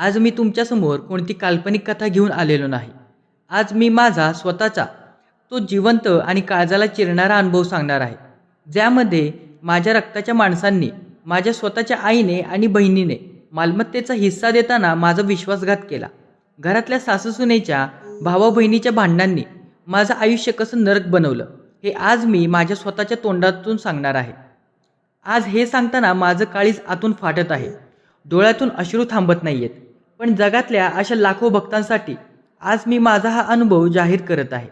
आज मी तुमच्यासमोर कोणती काल्पनिक कथा घेऊन आलेलो नाही. आज मी माझा स्वतःचा तो जिवंत आणि काळजाला चिरणारा अनुभव सांगणार आहे. ज्यामध्ये माझ्या रक्ताच्या माणसांनी, माझ्या स्वतःच्या आईने आणि बहिणीने मालमत्तेचा हिस्सा देताना माझा विश्वासघात केला. घरातल्या सासूसुनेच्या, भावा बहिणीच्या भांडणांनी माझं आयुष्य कसं नरक बनवलं, हे आज मी माझ्या स्वतःच्या तोंडातून सांगणार आहे. आज हे सांगताना माझं काळीज आतून फाटत आहे. डोळ्यातून अश्रू थांबत नाहीयेत. पण जगातल्या अशा लाखो भक्तांसाठी आज मी माझा हा अनुभव जाहीर करत आहे.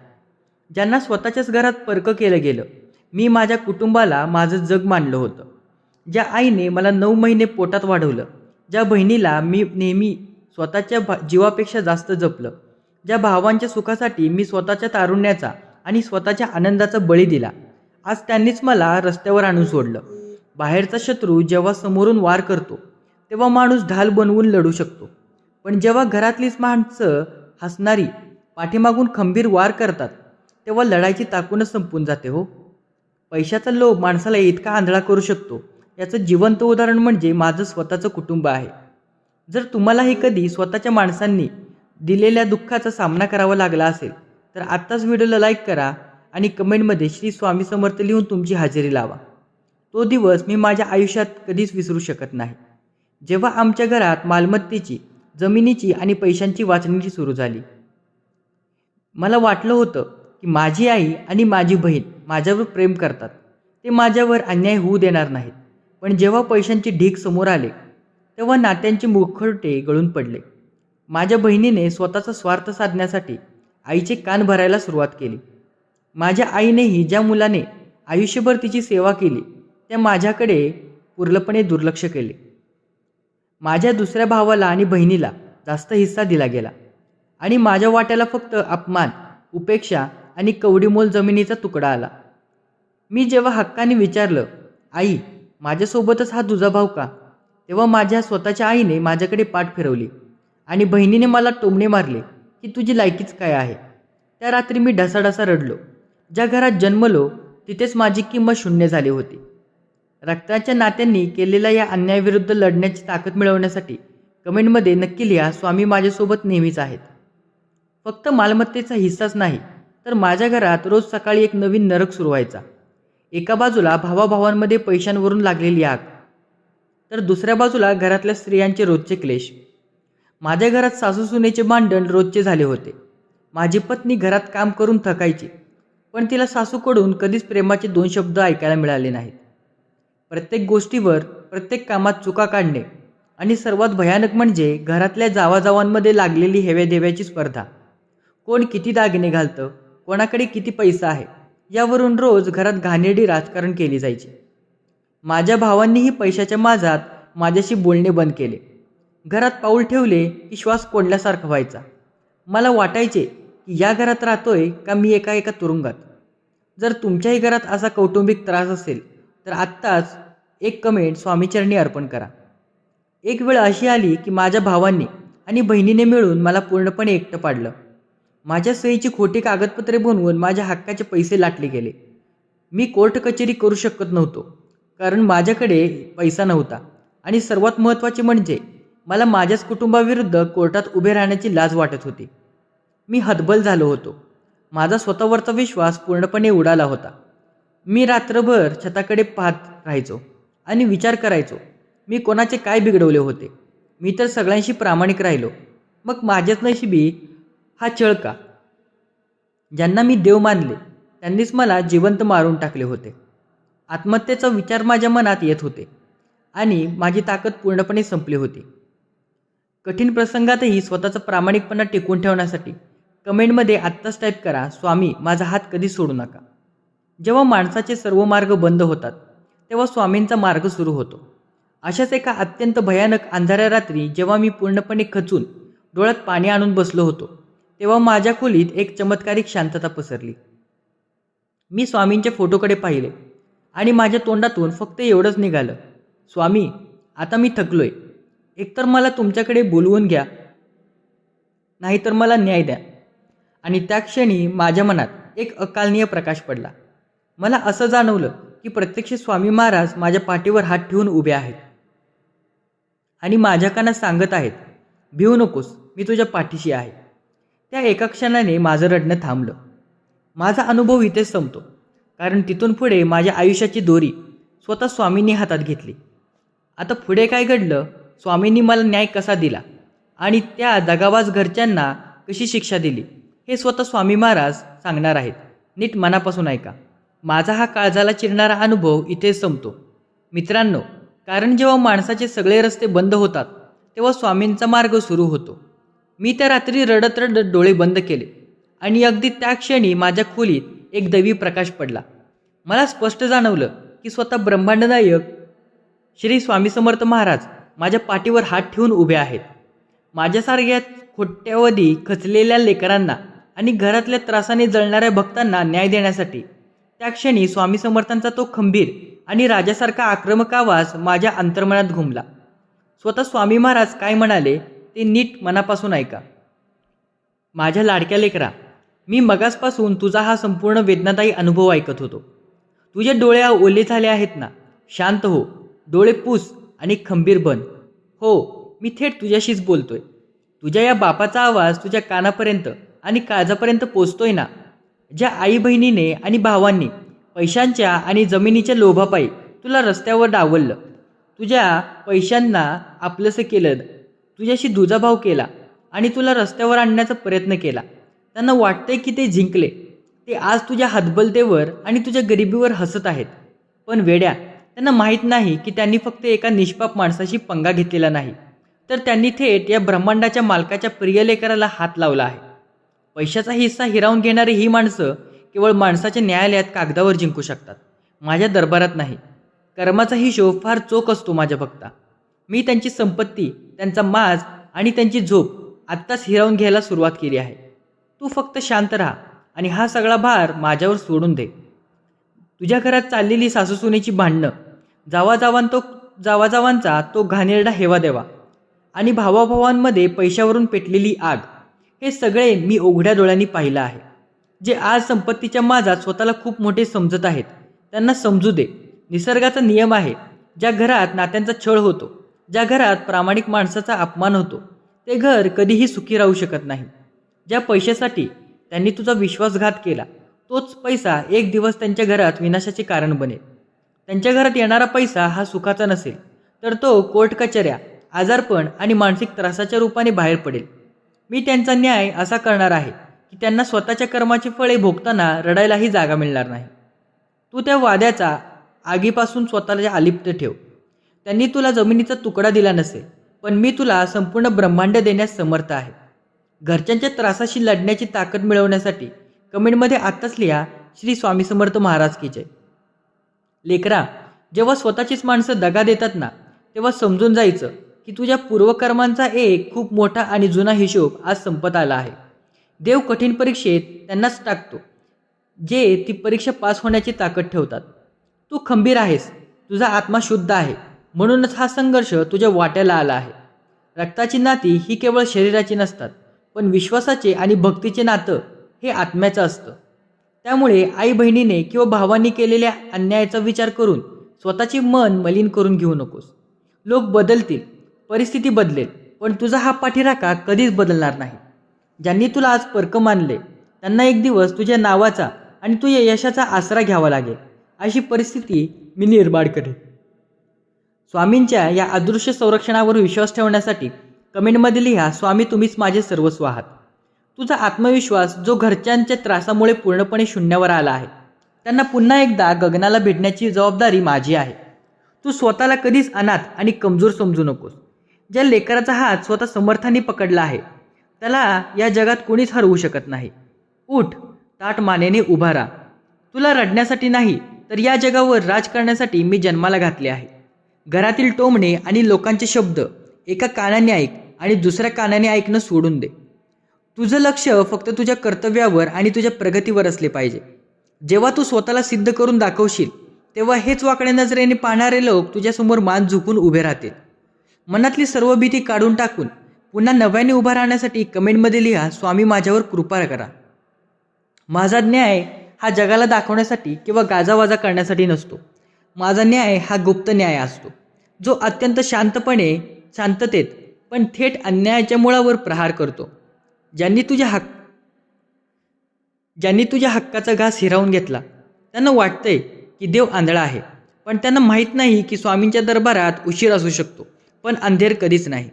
ज्यांना स्वतःच्याच घरात परकं केलं गेलं. मी माझ्या कुटुंबाला माझं जग मानलं होतं. ज्या आईने मला 9 महिने पोटात वाढवलं. ज्या बहिणीला मी नेहमी स्वतःच्या जीवापेक्षा जास्त जपलं. ज्या भावांच्या सुखासाठी मी स्वतःच्या तारुण्याचा आणि स्वतःच्या आनंदाचा बळी दिला. आज त्यांनीच मला रस्त्यावर आणून सोडलं. बाहेरचा शत्रू जेव्हा समोरून वार करतो तेव्हा माणूस ढाल बनवून लढू शकतो. पण जेव्हा घरातलीच माणसं हसणारी पाठीमागून खंबीर वार करतात तेव्हा लढाईची ताकूनच संपून जाते हो. पैशाचा लोभ माणसाला इतका आंधळा करू शकतो, याचं जिवंत उदाहरण म्हणजे माझं स्वतःचं कुटुंब आहे. जर तुम्हालाही कधी स्वतःच्या माणसांनी दिलेल्या दुःखाचा सामना करावा लागला असेल तर आत्ताच व्हिडिओला लाईक करा आणि कमेंटमध्ये श्री स्वामी समर्थ लिहून तुमची हजेरी लावा. तो दिवस मी माझ्या आयुष्यात कधीच विसरू शकत नाही, जेव्हा आमच्या घरात मालमत्तेची, जमिनीची आणि पैशांची वाटणी सुरू झाली. मला वाटलं होतं की माझी आई आणि माझी बहीण माझ्यावर प्रेम करतात, ते माझ्यावर अन्याय होऊ देणार नाहीत. पण जेव्हा पैशांची ढीग समोर आले तेव्हा नात्यांचे मुखवटे गळून पडले. माझ्या बहिणीने स्वतःचा स्वार्थ साधण्यासाठी आईचे कान भरायला सुरुवात केली. माझ्या आईनेही ज्या मुलाने आयुष्यभर तिची सेवा केली त्या माझ्याकडे पूर्णपणे दुर्लक्ष केले. माझ्या दुसऱ्या भावाला आणि बहिणीला जास्त हिस्सा दिला गेला आणि माझ्या वाट्याला फक्त अपमान, उपेक्षा आणि कवडीमोल जमिनीचा तुकडा आला. मी जेव्हा हक्काने विचारलं, आई माझ्यासोबतच हा तुझा भाऊ का, तेव्हा माझ्या स्वतःच्या आईने माझ्याकडे पाठ फिरवली आणि बहिणीने मला टोमणे मारले की तुझी लायकीच काय आहे. त्या रात्री मी ढसाढसा रडलो. ज्या घरात जन्मलो तिथेच माझी किंमत शून्य झाली होती. रक्ताच्या नात्यांनी केलेल्या या अन्यायाविरुद्ध लढण्याची ताकद मिळवण्यासाठी कमेंटमध्ये नक्की लिहा, स्वामी माझ्यासोबत नेहमीच आहेत. फक्त मालमत्तेचा हिस्साच नाही तर माझ्या घरात रोज सकाळी एक नवीन नरक सुरू व्हायचा. एका बाजूला भावाभावांमध्ये पैशांवरून लागलेली आग, तर दुसऱ्या बाजूला घरातल्या स्त्रियांचे रोजचे क्लेश. माझ्या घरात सासूसुनेचे भांडण रोजचे झाले होते. माझी पत्नी घरात काम करून थकायची, पण तिला सासूकडून कधीच प्रेमाचे 2 शब्द ऐकायला मिळाले नाहीत. प्रत्येक गोष्टीवर, प्रत्येक कामात चुका काढणे आणि सर्वात भयानक म्हणजे घरातल्या जावाजावांमध्ये लागलेली हेव्यादेव्याची स्पर्धा. कोण किती दागिने घालतं, कोणाकडे किती पैसा आहे, यावरून रोज घरात घाणेरडी राजकारण केली जायची. माझ्या भावांनीही पैशाच्या माझात माझ्याशी बोलणे बंद केले. घरात पाऊल ठेवले की श्वास कोंडल्यासारखं व्हायचा. मला वाटायचे की या घरात राहतोय का मी एका तुरुंगात. जर तुमच्याही घरात असा कौटुंबिक त्रास असेल तर आत्ताच एक कमेंट स्वामीचरणी अर्पण करा. एक वेळ अशी आली की माझ्या भावांनी आणि बहिणीने मिळून मला पूर्णपणे एकटं पाडलं. माझ्या सहीची खोटी कागदपत्रे बनवून माझ्या हक्काचे पैसे लाटले गेले. मी कोर्ट कचेरी करू शकत नव्हतो कारण माझ्याकडे पैसा नव्हता आणि सर्वात महत्त्वाचे म्हणजे मला माझ्याच कुटुंबाविरुद्ध कोर्टात उभे राहण्याची लाज वाटत होती. मी हतबल झालो होतो. माझा स्वतःवरचा विश्वास पूर्णपणे उडाला होता. मी रात्रभर छताकडे पाहत राहायचो आणि विचार करायचो, मी कोणाचे काय बिघडवले होते. मी तर सगळ्यांशी प्रामाणिक राहिलो, मग माझ्याच नशिबी हा छळ का. ज्यांना मी देव मानले त्यांनीच मला जिवंत मारून टाकले होते. आत्महत्येचा विचार माझ्या मनात येत होते आणि माझी ताकद पूर्णपणे संपली होती. कठीण प्रसंगातही स्वतःचा प्रामाणिकपणा टिकवून ठेवण्यासाठी कमेंटमध्ये आत्ताच टाईप करा, स्वामी माझा हात कधी सोडू नका. जेव्हा माणसाचे सर्व मार्ग बंद होतात तेव्हा स्वामींचा मार्ग सुरू होतो. अशाच एका अत्यंत भयानक अंधाऱ्या रात्री जेव्हा मी पूर्णपणे खचून डोळ्यात पाणी आणून बसलो होतो तेव्हा माझ्या खोलीत एक चमत्कारिक शांतता पसरली. मी स्वामींच्या फोटोकडे पाहिले आणि माझ्या तोंडातून फक्त एवढंच निघालं, स्वामी आता मी थकलोय. एकतर मला तुमच्याकडे बोलवून घ्या, नाहीतर मला न्याय द्या. आणि त्या क्षणी माझ्या मनात एक अकालनीय प्रकाश पडला. मला असं जाणवलं की प्रत्यक्ष स्वामी महाराज माझ्या पाठीवर हात ठेवून उभे आहेत आणि माझ्या कानात सांगत आहेत, भिवू नकोस, मी तुझ्या पाठीशी आहे. त्या एका क्षणाने माझं रडणं थांबलं. माझा अनुभव इथेच संपतो, कारण तिथून पुढे माझ्या आयुष्याची दोरी स्वतः स्वामींनी हातात घेतली. आता पुढे काय घडलं, स्वामींनी मला न्याय कसा दिला आणि त्या दगाबाज घरच्यांना कशी शिक्षा दिली, हे स्वतः स्वामी महाराज सांगणार आहेत. नीट मनापासून ऐका. माझा हा काळजाला चिरणारा अनुभव इथेच संपतो मित्रांनो, कारण जेव्हा माणसाचे सगळे रस्ते बंद होतात तेव्हा स्वामींचा मार्ग सुरू होतो. मी त्या रात्री रडत रडत डोळे बंद केले आणि अगदी त्या क्षणी माझ्या खोलीत एक दैवी प्रकाश पडला. मला स्पष्ट जाणवलं की स्वतः ब्रह्मांड नायक श्री स्वामी समर्थ महाराज माझ्या पाठीवर हात ठेवून उभे आहेत. माझ्यासारख्या खोट्यावधी खचलेल्या लेकरांना आणि घरातल्या त्रासाने जळणाऱ्या भक्तांना न्याय देण्यासाठी. त्या क्षणी स्वामी समर्थांचा तो खंबीर आणि राजासारखा आक्रमक आवाज माझ्या अंतर्मनात घुमला. स्वतः स्वामी महाराज काय म्हणाले ते नीट मनापासून ऐका. माझ्या लाडक्या लेकरा, मी मगासपासून तुझा हा संपूर्ण वेदनादायी अनुभव ऐकत होतो. तुझे डोळे ओले झाले आहेत ना? शांत हो, डोळे पुस आणि खंबीर बन. हो, मी थेट तुझ्याशीच बोलतोय. तुझ्या या बापाचा आवाज तुझ्या कानापर्यंत आणि काळजापर्यंत पोचतोय ना? ज्या आई बहिणीने आणि भावांनी पैशांच्या आणि जमिनीच्या लोभापायी तुला रस्त्यावर डावललं, तुझ्या पैशांना आपलंसं केलं, तुझ्याशी दुजाभाव केला आणि तुला रस्त्यावर आणण्याचा प्रयत्न केला, त्यांना वाटतंय की ते जिंकले. ते आज तुझ्या हतबलतेवर आणि तुझ्या गरिबीवर हसत आहेत. पण वेड्या, त्यांना माहीत नाही की त्यांनी फक्त एका निष्पाप माणसाशी पंगा घेतलेला नाही, तर त्यांनी थेट या ब्रह्मांडाच्या मालकाच्या प्रिय लेकराला हात लावला आहे. पैशाचा हिस्सा हिरावून घेणारी ही माणसं केवळ माणसाच्या न्यायालयात कागदावर जिंकू शकतात, माझ्या दरबारात नाही. कर्माचा हिशोब फार चोख असतो माझ्या भक्ता. मी त्यांची संपत्ती, त्यांचा माज आणि त्यांची झोप आत्ताच हिरावून घ्यायला सुरुवात केली आहे. तू फक्त शांत राहा आणि हा सगळा भार माझ्यावर सोडून दे. तुझ्या घरात चाललेली सासूसुनेची भांडणं, जावाजावांचा तो घाणेरडा हेवा देवा आणि भावाभावांमध्ये पैशावरून पेटलेली आग, हे सगळे मी उघड्या डोळ्यांनी पाहिलं आहे. जे आज संपत्तीच्या माझात स्वतःला खूप मोठे समजत आहेत, त्यांना समजू दे. निसर्गाचा नियम आहे, ज्या घरात नात्यांचा छळ होतो, ज्या घरात प्रामाणिक माणसाचा अपमान होतो, ते घर कधीही सुखी राहू शकत नाही. ज्या पैशासाठी त्यांनी तुझा विश्वासघात केला, तोच पैसा एक दिवस त्यांच्या घरात विनाशाचे कारण बनेल. त्यांच्या घरात येणारा पैसा हा सुखाचा नसेल, तर तो कोर्ट कचऱ्या, आजारपण आणि मानसिक त्रासाच्या रूपाने बाहेर पडेल. मी त्यांचा न्याय असा करणार आहे की त्यांना स्वतःच्या कर्माची फळे भोगताना रडायलाही जागा मिळणार नाही. तू त्या वाद्याचा आगीपासून स्वतःला अलिप्त ठेव. त्यांनी तुला जमिनीचा तुकडा दिला नसेल, पण मी तुला संपूर्ण ब्रह्मांड देण्यास समर्थ आहे. घरच्यांच्या त्रासाशी लढण्याची ताकद मिळवण्यासाठी कमेंटमध्ये आत्ताच लिहा श्री स्वामी समर्थ महाराज की जय. लेकरा, जेव्हा स्वतःचीच माणसं दगा देतात ना, तेव्हा समजून जायचं की तुझ्या पूर्वकर्मांचा एक खूप मोठा आणि जुना हिशोब आज संपत आला आहे. देव कठीण परीक्षेत त्यांनाच टाकतो जे ती परीक्षा पास होण्याची ताकद ठेवतात. तू खंबीर आहेस, तुझा आत्मा शुद्ध आहे, म्हणूनच हा संघर्ष तुझ्या वाट्याला आला आहे. रक्ताची नाती ही केवळ शरीराची नसतात, पण विश्वासाचे आणि भक्तीचे नातं हे आत्म्याचं असतं. त्यामुळे आई बहिणीने किंवा भावांनी केलेल्या अन्यायाचा विचार करून स्वतःचे मन मलिन करून घेऊ नकोस. लोक बदलतील, परिस्थिती बदलेल, पण तुझा हा पाठीराखा कधीच बदलणार नाही. ज्यांनी तुला आज परक मानले, त्यांना एक दिवस तुझ्या नावाचा आणि तुझ्या यशाचा आसरा घ्यावा लागेल, अशी परिस्थिती मी निर्माण करेन. स्वामींच्या या अदृश्य संरक्षणावर विश्वास ठेवण्यासाठी कमेंटमध्ये लिहा, स्वामी तुम्हीच माझे सर्वस्व आहात. तुझा आत्मविश्वास जो घरच्यांच्या त्रासामुळे पूर्णपणे शून्यावर आला आहे, त्यांना पुन्हा एकदा गगनाला भेटण्याची जबाबदारी माझी आहे. तू स्वतःला कधीच अनाथ आणि कमजोर समजू नकोस. ज्या लेकराचा हात स्वतः समर्थांनी पकडला आहे, त्याला या जगात कोणीच हरवू शकत नाही. उठ, ताठ मानेने उभा राहा. तुला रडण्यासाठी नाही, तर या जगावर राज करण्यासाठी मी जन्माला घातले आहे. घरातील टोमणे आणि लोकांचे शब्द एका कानाने ऐक आणि दुसऱ्या कानाने ऐकणं सोडून दे. तुझं लक्ष फक्त तुझ्या कर्तव्यावर आणि तुझ्या प्रगतीवर असले पाहिजे. जेव्हा तू स्वतःला सिद्ध करून दाखवशील, तेव्हा हेच वाकड्या नजरेने पाहणारे लोक तुझ्यासमोर मान झुकून उभे राहतील. मनातली सर्व भीती काढून टाकून पुन्हा नव्याने उभा राहण्यासाठी कमेंटमध्ये लिहा, स्वामी माझ्यावर कृपा करा. माझा न्याय हा जगाला दाखवण्यासाठी किंवा गाजावाजा करण्यासाठी नसतो. माझा न्याय हा गुप्त न्याय असतो, जो अत्यंत शांततेत पण थेट अन्यायाच्या मुळावर प्रहार करतो. ज्यांनी तुझ्या हक्काचा घास हिरावून घेतला त्यांना वाटतंय की देव आंधळा आहे, पण त्यांना माहीत नाही की स्वामींच्या दरबारात उशीर असू शकतो पण अंधेर कधीच नाही.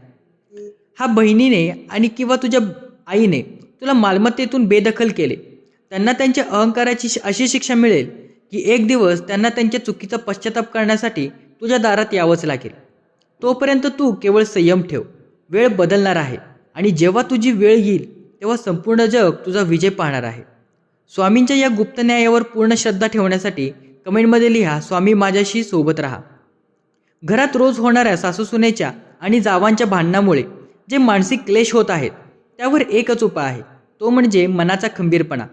हा बहिणीने आणि किंवा तुझ्या आईने तुला मालमत्तेतून बेदखल केले, त्यांना त्यांच्या अहंकाराची अशी शिक्षा मिळेल की एक दिवस त्यांना त्यांच्या चुकीचा पश्चाताप करण्यासाठी तुझ्या दारात यावंच लागेल. तोपर्यंत तू केवळ संयम ठेव. वेळ बदलणार आहे आणि जेव्हा तुझी वेळ येईल तेव्हा संपूर्ण जग तुझा विजय पाहणार आहे. स्वामींच्या या गुप्त न्यायावर पूर्ण श्रद्धा ठेवण्यासाठी कमेंटमध्ये लिहा, स्वामी माझ्याशी सोबत राहा. घरात रोज होणाऱ्या सासूसुनेच्या आणि जावांच्या भांडणामुळे जे मानसिक क्लेश होत आहेत त्यावर एकच उपाय आहे, तो म्हणजे मनाचा खंबीरपणा.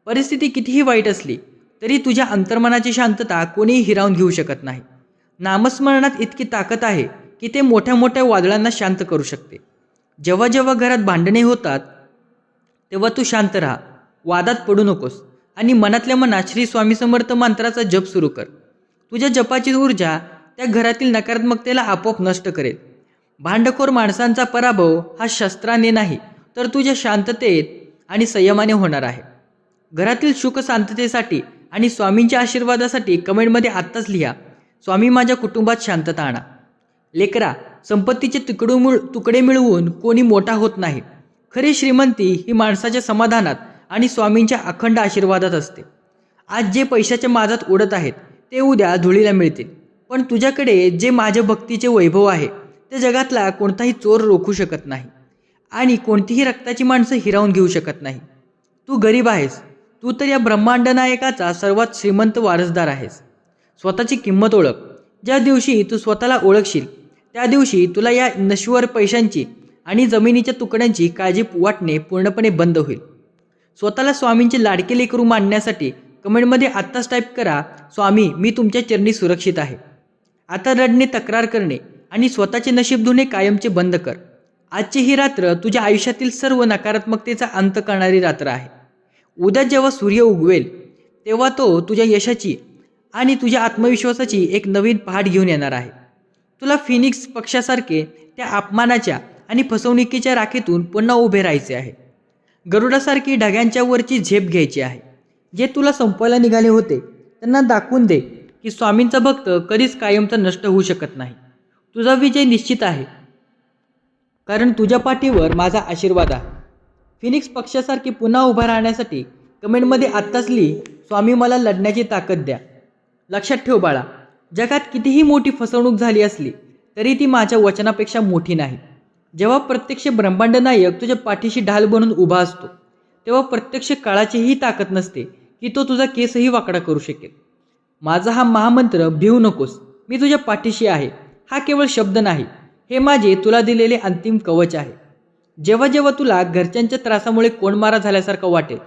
परिस्थिती कितीही वाईट असली तरी तुझ्या अंतर्मनाची शांतता कोणीही हिरावून घेऊ शकत नाही. नामस्मरणात इतकी ताकद आहे की ते मोठ्या मोठ्या वादळांना शांत करू शकते. जेव्हा जेव्हा घरात भांडणे होतात तेव्हा तू शांत राहा, वादात पडू नकोस आणि मनातल्या मनात श्री स्वामी समर्थ मंत्राचा जप सुरू कर. तुझ्या जपाची ऊर्जा त्या घरातील नकारात्मकतेला आपोआप नष्ट करेल. भांडखोर माणसांचा पराभव हा शस्त्राने नाही तर तुझ्या शांततेत आणि संयमाने होणार आहे. घरातील सुख शांततेसाठी आणि स्वामींच्या आशीर्वादासाठी कमेंटमध्ये आत्ताच लिहा, स्वामी माझ्या कुटुंबात शांतता आणा. लेकरा, संपत्तीचे तुकडे मिळवून कोणी मोठा होत नाही. खरी श्रीमंती ही माणसाच्या समाधानात आणि स्वामींच्या अखंड आशीर्वादात असते. आज जे पैशाच्या माझात उडत आहेत ते उद्या धुळीला मिळतील, पण तुझ्याकडे जे माझ्या भक्तीचे वैभव आहे ते जगातला कोणताही चोर रोखू शकत नाही आणि कोणतीही रक्ताची माणसं हिरावून घेऊ शकत नाही. तू गरीब आहेस, तू तर या ब्रह्मांड नायकाचा सर्वात श्रीमंत वारसदार आहेस. स्वतःची किंमत ओळख. ज्या दिवशी तू स्वतःला ओळखशील त्या दिवशी तुला या नश्वर पैशांची आणि जमिनीच्या तुकड्यांची काळजी वाटणे पूर्णपणे बंद होईल. स्वतःला स्वामींचे लाडके लेकरू मानण्यासाठी कमेंटमध्ये आत्ताच टाईप करा, स्वामी मी तुमच्या चरणी सुरक्षित आहे. आता रडणे, तक्रार करणे आणि स्वतःचे नशीब धुणे कायमचे बंद कर. आजची ही रात्र तुझ्या आयुष्यातील सर्व नकारात्मकतेचा अंत करणारी रात्र आहे. उद्या जेव्हा सूर्य उगवेल तेव्हा तो तुझ्या यशाची आणि तुझ्या आत्मविश्वासाची एक नवीन पहाट घेऊन येणार आहे. तुला फिनिक्स पक्षासारखे त्या अपमानाच्या आणि फसवणुकीच्या राखेतून पुन्हा उभे राहायचे आहे. गरुडासारखी ढग्यांच्या वरची झेप घ्यायची आहे. जे तुला संपवायला निघाले होते त्यांना दाखवून दे की स्वामींचा भक्त कधीच कायमचा नष्ट होऊ शकत नाही. तुझा विजय निश्चित आहे, कारण तुझ्या पाठीवर माझा आशीर्वाद आहे. फिनिक्स पक्षासारखी पुन्हा उभा राहण्यासाठी कमेंटमध्ये आत्ताच लिही, स्वामी मला लढण्याची ताकद द्या. लक्षात ठेव बाळा, जगात कितीही मोठी फसवणूक झाली असली तरी ती माझ्या वचनापेक्षा मोठी नाही. जेव्हा प्रत्यक्ष ब्रह्मांड नायक तुझ्या पाठीशी ढाल बनून उभा असतो तेव्हा प्रत्यक्ष काळाचीही ताकद नसते की तो तुझा केसही वाकडा करू शकेल. माझा हा महामंत्र, भिवू नकोस, मी तुझ्या पाठीशी आहे, हा केवळ शब्द नाही, हे माझे तुला दिलेले अंतिम कवच आहे. जेव्हा जेव्हा तुला घरच्यांच्या त्रासामुळे कोंडमारा झाल्यासारखं वाटेल,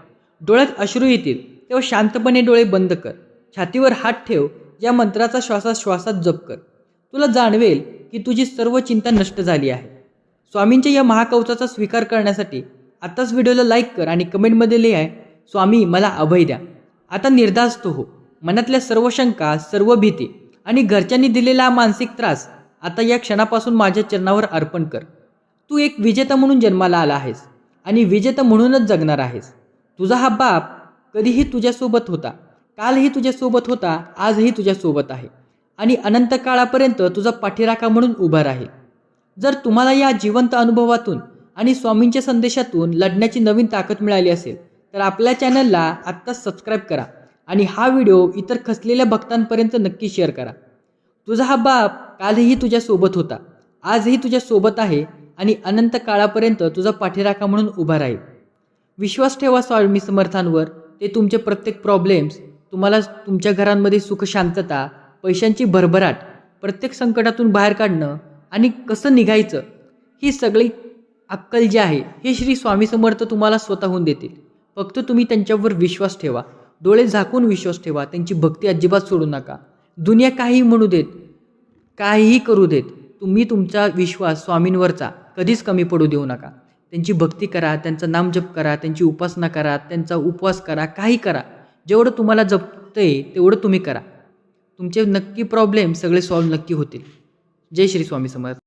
डोळ्यात अश्रू येतील, तेव्हा शांतपणे डोळे बंद कर, छातीवर हात ठेव, या मंत्राचा श्वासात जप कर. तुला जाणवेल की तुझी सर्व चिंता नष्ट झाली आहे. स्वामींच्या या महाकवचाचा स्वीकार करण्यासाठी आत्ताच व्हिडिओला लाईक कर आणि कमेंटमध्ये लिहा, स्वामी मला अभय द्या. आता निर्धास्त हो. मनातल्या सर्व शंका, सर्व भीती आणि घरच्यांनी दिलेला मानसिक त्रास आता या क्षणापासून माझ्या चरणावर अर्पण कर. तू एक विजेता म्हणून जन्माला आला आहेस आणि विजेता म्हणूनच जगणार आहेस. तुझा हा बाप कधीही तुझ्यासोबत होता, कालही तुझ्यासोबत होता, आजही तुझ्यासोबत आहे आणि अनंत काळापर्यंत तुझा पाठीराखा म्हणून उभा राहील. जर तुम्हाला या जिवंत अनुभवातून आणि स्वामींच्या संदेशातून लढण्याची नवीन ताकद मिळाली असेल तर आपल्या चॅनलला आत्ताच सबस्क्राईब करा आणि हा व्हिडिओ इतर खचलेल्या भक्तांपर्यंत नक्की शेअर करा. तुझा हा बाप कालही तुझ्यासोबत होता, आजही तुझ्यासोबत आहे आणि अनंत काळापर्यंत तुझा पाठीराखा म्हणून उभा राहील. विश्वास ठेवा स्वामी समर्थांवर. ते तुमचे प्रत्येक प्रॉब्लेम्स, तुम्हाला तुमच्या घरांमध्ये सुख शांतता, पैशांची भरभराट, प्रत्येक संकटातून बाहेर काढणं आणि कसं निघायचं ही सगळी अक्कल जी आहे हे श्री स्वामी समर्थ तुम्हाला स्वतःहून देतील. फक्त तुम्ही त्यांच्यावर विश्वास ठेवा, डोळे झाकून विश्वास ठेवा, त्यांची भक्ती अजिबात सोडू नका. दुनिया काहीही म्हणू देत, काहीही करू देत, तुम्ही तुमचा विश्वास स्वामींवरचा कधीच कमी पडू देऊ नका. त्यांची भक्ती करा, त्यांचा नामजप करा, त्यांची उपासना करा, त्यांचा उपवास करा, काही करा. जेवढं तुम्हाला जपतंय तेवढं तुम्ही करा. तुमचे नक्की प्रॉब्लेम सगळे सॉल्व्ह नक्की होतील. जय श्री स्वामी समर्थ.